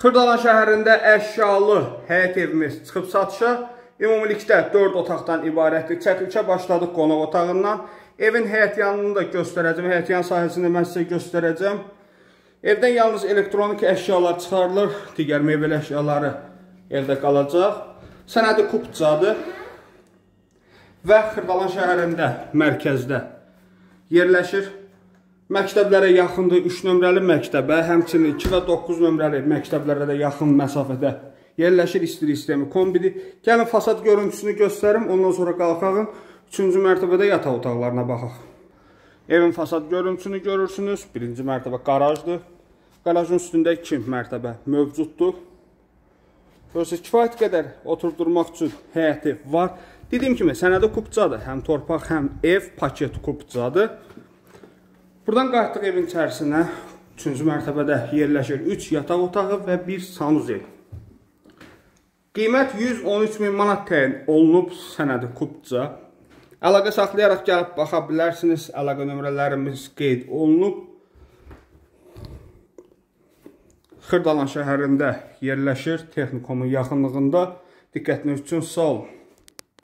Xırdalan şəhərində əşyalı həyət evimiz çıxıb satışa. Ümumilikdə 4 otaqdan ibarətdir. Çəkilişə başladıq qonaq otağından. Evin həyət yanını da göstərəcəm. Həyət yan sahəsini mən sizə göstərəcəm. Evdən yalnız elektronik əşyalar çıxarılır. Digər mebel əşyaları evdə qalacaq. Sənədi Kupcadır. Və Xırdalan şəhərində, mərkəzdə yerləşir. Məktəblərə yaxındır, 3 nömrəli məktəbə, həmçinin 2 və 9 nömrəli məktəblərə də yaxın məsafədə yerləşir istilik sistemi kombidir. Gəlin fasad görüntüsünü göstərim, ondan sonra qalxağın 3-cü mərtəbədə yataq otaqlarına baxaq. Evin fasad görüntüsünü görürsünüz, 1-ci mərtəbə qarajdır. Qarajın üstündə 2 mərtəbə mövcuddur. Görürsünüz, kifayət qədər oturdurmaq üçün həyəti var. Dediyim kimi, sənədi Kupcadır, həm torpaq, həm ev paket Kupcadır. Buradan qayıtdıq evin içərisinə, 3-cü mərtəbədə yerləşir 3 yataq otağı və 1 sanuzel. Qiymət 113.000 manat təyin olunub sənədi Kupca. Əlaqə saxlayaraq gəlib baxa bilərsiniz, əlaqə nömrələrimiz qeyd olunub. Xırdalan şəhərində yerləşir, texnikomun yaxınlığında. Diqqətiniz üçün sağ olun.